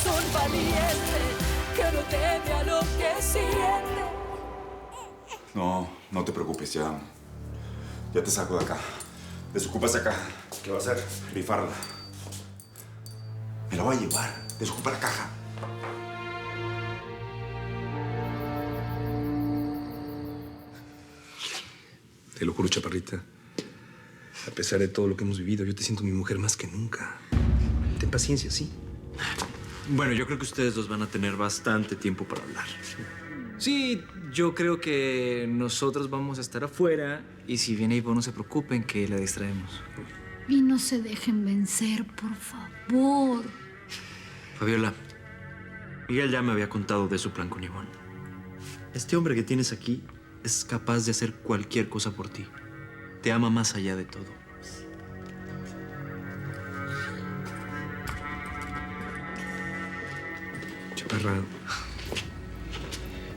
un valiente que no teme a lo que siente. No te preocupes, ya te saco de acá. Desocupa esa caja. ¿Qué va a hacer? Rifarla. Me la voy a llevar. Desocupa la caja. Te lo juro, chaparrita. A pesar de todo lo que hemos vivido, yo te siento mi mujer más que nunca. Ten paciencia, ¿sí? Bueno, yo creo que ustedes dos van a tener bastante tiempo para hablar. Sí, yo creo que nosotros vamos a estar afuera y si viene Ivonne, no se preocupen que la distraemos. Y no se dejen vencer, por favor. Fabiola, Miguel ya me había contado de su plan con Ivonne. Este hombre que tienes aquí es capaz de hacer cualquier cosa por ti. Te ama más allá de todo. Chaparra,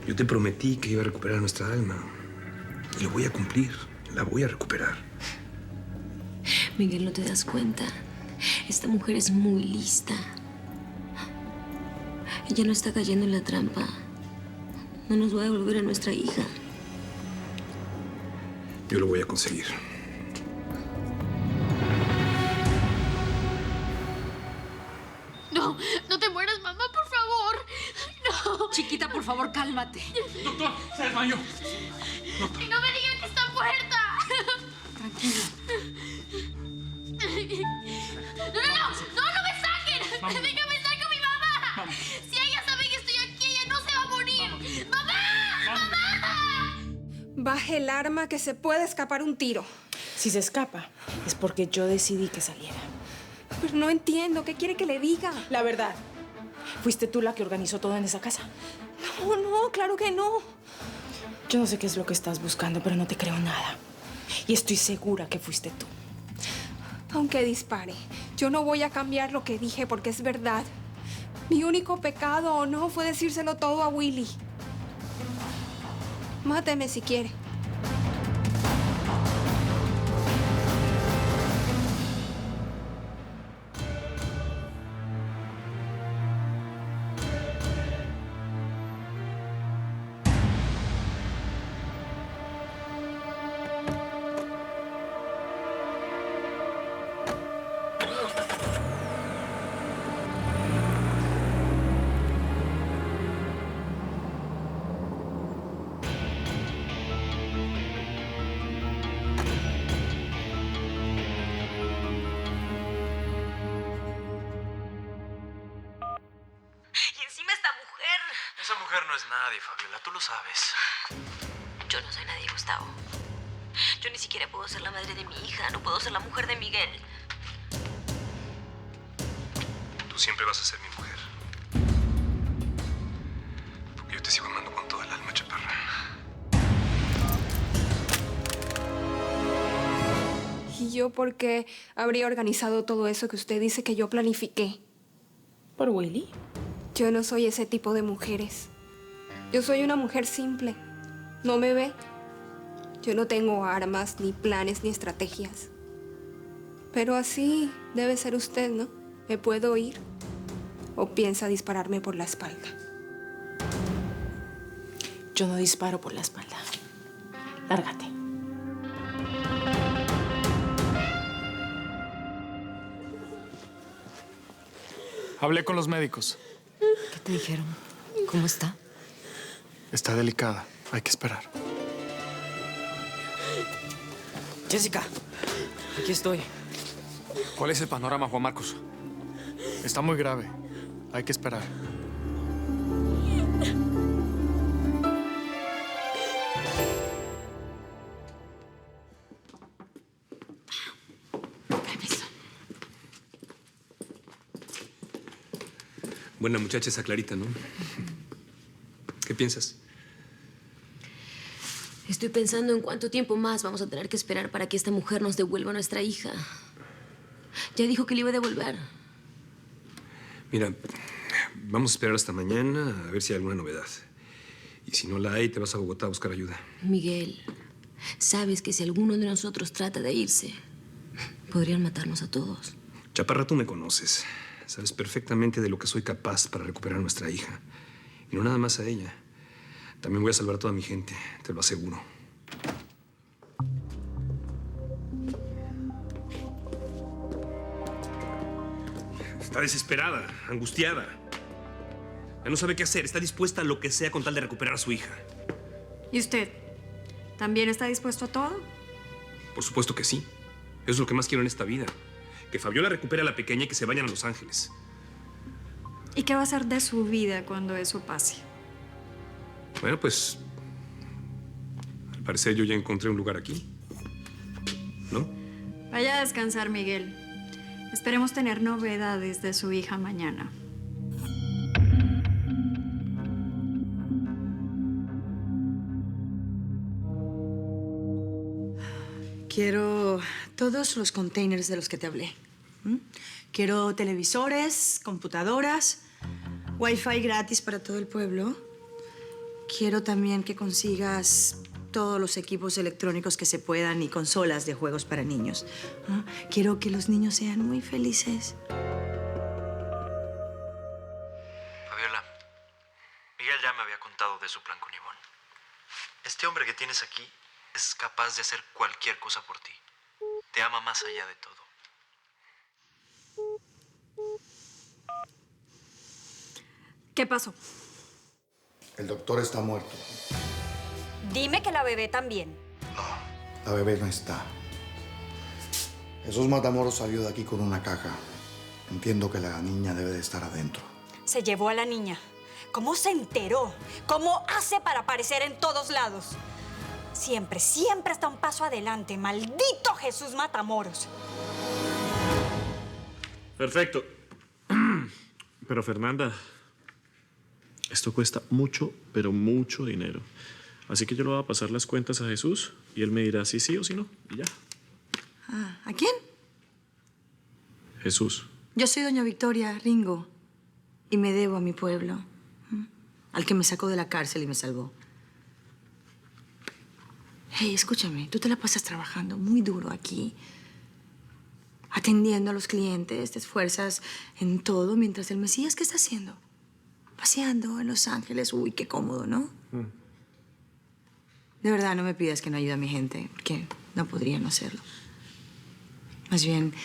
yo te prometí que iba a recuperar nuestra alma. Y lo voy a cumplir. La voy a recuperar. Miguel, ¿no te das cuenta? Esta mujer es muy lista. Ella no está cayendo en la trampa. No nos va a devolver a nuestra hija. Yo lo voy a conseguir. No, no te mueras, mamá, por favor. No. Chiquita, por favor, cálmate. Doctor, se desmayó. Y no me digan que está muerta. Tranquila. No me saquen. Vamos. Déjame estar con mi mamá. Vamos. Si ella sabe que estoy aquí, ella no se va a morir. ¡Mamá! Baje el arma que se puede escapar un tiro. Si se escapa, es porque yo decidí que saliera. Pero no entiendo. ¿Qué quiere que le diga? La verdad, fuiste tú la que organizó todo en esa casa. No, claro que no. Yo no sé qué es lo que estás buscando, pero no te creo nada. Y estoy segura que fuiste tú. Aunque dispare, yo no voy a cambiar lo que dije porque es verdad. Mi único pecado o no fue decírselo todo a Willy. Máteme si quiere. Esa mujer no es nadie, Fabiola, tú lo sabes. Yo no soy nadie, Gustavo. Yo ni siquiera puedo ser la madre de mi hija. No puedo ser la mujer de Miguel. Tú siempre vas a ser mi mujer. Porque yo te sigo amando con toda el alma, chaparra. ¿Y yo por qué habría organizado todo eso que usted dice que yo planifiqué? ¿Por Willy? Yo no soy ese tipo de mujeres. Yo soy una mujer simple. ¿No me ve? Yo no tengo armas, ni planes, ni estrategias. Pero así debe ser usted, ¿no? ¿Me puedo ir? ¿O piensa dispararme por la espalda? Yo no disparo por la espalda. Lárgate. Hablé con los médicos. ¿Qué te dijeron? ¿Cómo está? Está delicada. Hay que esperar. Jessica, aquí estoy. ¿Cuál es el panorama, Juan Marcos? Está muy grave. Hay que esperar. Permiso. Buena muchacha esa Clarita, ¿no? ¿Qué piensas? Estoy pensando en cuánto tiempo más vamos a tener que esperar para que esta mujer nos devuelva a nuestra hija. Ya dijo que le iba a devolver. Mira, vamos a esperar hasta mañana a ver si hay alguna novedad. Y si no la hay, te vas a Bogotá a buscar ayuda. Miguel, sabes que si alguno de nosotros trata de irse, podrían matarnos a todos. Chaparra, tú me conoces. Sabes perfectamente de lo que soy capaz para recuperar a nuestra hija. Y no nada más a ella. También voy a salvar a toda mi gente, te lo aseguro. Está desesperada, angustiada. Ya no sabe qué hacer. Está dispuesta a lo que sea con tal de recuperar a su hija. ¿Y usted? ¿También está dispuesto a todo? Por supuesto que sí. Eso es lo que más quiero en esta vida. Que Fabiola recupere a la pequeña y que se vayan a Los Ángeles. ¿Y qué va a hacer de su vida cuando eso pase? Bueno, pues... al parecer yo ya encontré un lugar aquí. ¿No? Vaya a descansar, Miguel. Esperemos tener novedades de su hija mañana. Quiero todos los containers de los que te hablé. Quiero televisores, computadoras, wifi gratis para todo el pueblo. Quiero también que consigas todos los equipos electrónicos que se puedan y consolas de juegos para niños. Quiero que los niños sean muy felices. Fabiola, Miguel ya me había contado de su plan con Ivonne. Este hombre que tienes aquí es capaz de hacer cualquier cosa por ti. Te ama más allá de todo. ¿Qué pasó? El doctor está muerto. Dime que la bebé también. La bebé no está. Jesús Matamoros salió de aquí con una caja. Entiendo que la niña debe de estar adentro. Se llevó a la niña. ¿Cómo se enteró? ¿Cómo hace para aparecer en todos lados? Siempre, siempre está un paso adelante. ¡Maldito Jesús Matamoros! Perfecto. Pero Fernanda, esto cuesta mucho, pero mucho dinero. Así que yo le voy a pasar las cuentas a Jesús y él me dirá si sí o si no. Y ya. ¿A quién? Jesús. Yo soy doña Victoria Ringo y me debo a mi pueblo, al que me sacó de la cárcel y me salvó. Hey, escúchame, tú te la pasas trabajando muy duro aquí, atendiendo a los clientes, te esfuerzas en todo, mientras el Mesías, ¿qué está haciendo? Paseando en Los Ángeles. Uy, qué cómodo, ¿no? De verdad, no me pidas que no ayude a mi gente, porque no podría no hacerlo. Más bien,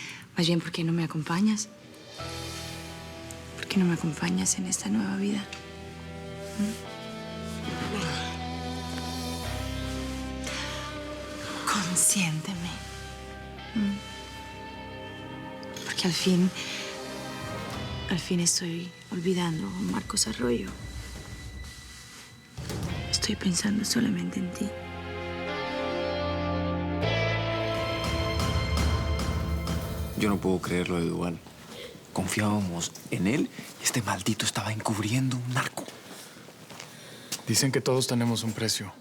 ¿por qué no me acompañas? ¿Por qué no me acompañas en esta nueva vida? Consiénteme. Porque al fin estoy olvidando a Marcos Arroyo. Estoy pensando solamente en ti. Yo no puedo creer lo de Duval. Confiábamos en él y este maldito estaba encubriendo un narco. Dicen que todos tenemos un precio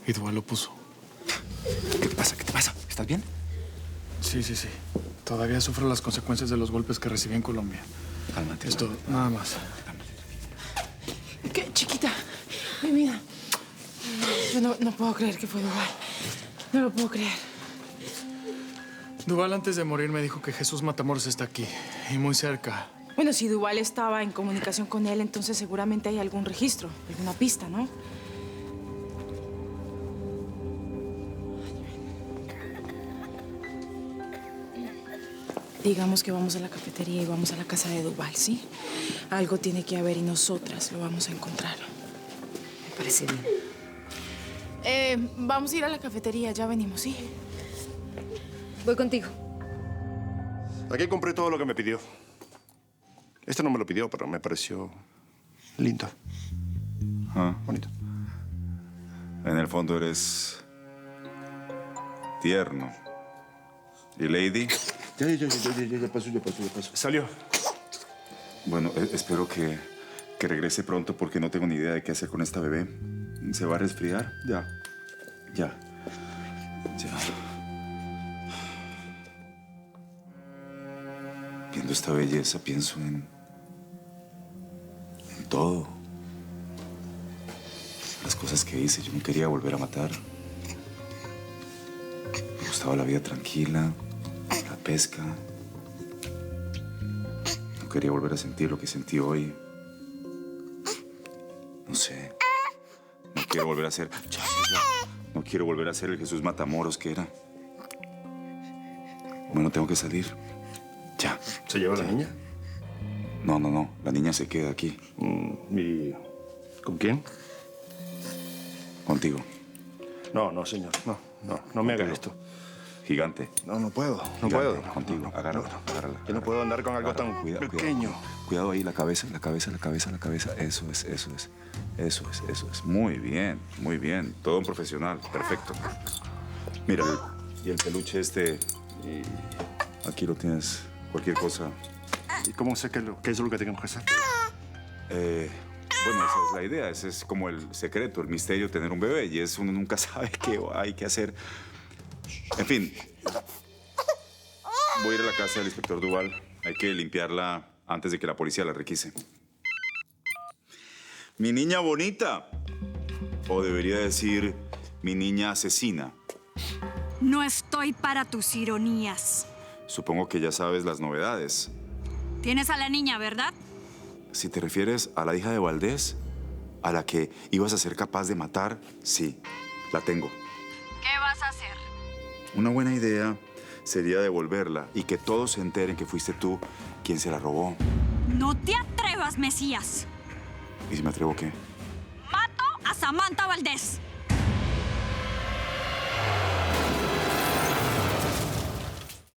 y Duval lo puso. ¿Qué te pasa? ¿Qué te pasa? ¿Estás bien? Sí. Todavía sufro las consecuencias de los golpes que recibí en Colombia. Cálmate. Esto, nada más. ¿Qué, chiquita? Mi vida. Yo no puedo creer que fue Duval. No lo puedo creer. Duval antes de morir me dijo que Jesús Matamoros está aquí y muy cerca. Bueno, si Duval estaba en comunicación con él, entonces seguramente hay algún registro, alguna pista, ¿no? Digamos que vamos a la cafetería y vamos a la casa de Duval, ¿sí? Algo tiene que haber y nosotras lo vamos a encontrar. Me parece bien. Vamos a ir a la cafetería, ya venimos, ¿sí? Voy contigo. Aquí compré todo lo que me pidió. Este no me lo pidió, pero me pareció lindo. Bonito. En el fondo eres tierno. ¿Y Lady? Ya pasó. Salió. Bueno, espero que regrese pronto porque no tengo ni idea de qué hacer con esta bebé. ¿Se va a resfriar? Ya. Viendo esta belleza pienso en todo. Las cosas que hice, yo no quería volver a matar. Me gustaba la vida tranquila, la pesca. No quería volver a sentir lo que sentí hoy. No sé. No quiero volver a ser... No quiero volver a ser el Jesús Matamoros que era. Bueno, tengo que salir. Ya. ¿Se lleva la niña? No, no, no. La niña se queda aquí. ¿Y con quién? Contigo. No, no, señor. No me haga esto. Gigante. No puedo. No Gigante, puedo. Contigo. Agárrala. Yo no puedo andar con algo tan pequeño. Cuidado ahí, la cabeza. Eso es. Muy bien. Todo un profesional. Perfecto. Mira, y el peluche este... Aquí lo tienes. Cualquier cosa. ¿Y cómo sé qué es lo que tengo que hacer? Bueno, esa es la idea. Ese es como el secreto, el misterio de tener un bebé. Y uno nunca sabe qué hay que hacer. En fin. Voy a ir a la casa del inspector Duval. Hay que limpiarla antes de que la policía la requise. Mi niña bonita. O debería decir, mi niña asesina. No estoy para tus ironías. Supongo que ya sabes las novedades. Tienes a la niña, ¿verdad? Si te refieres a la hija de Valdés, a la que ibas a ser capaz de matar, sí, la tengo. ¿Qué vas a hacer? Una buena idea sería devolverla y que todos se enteren que fuiste tú quien se la robó. No te atrevas, Mesías. ¿Y si me atrevo qué? Mato a Samantha Valdés.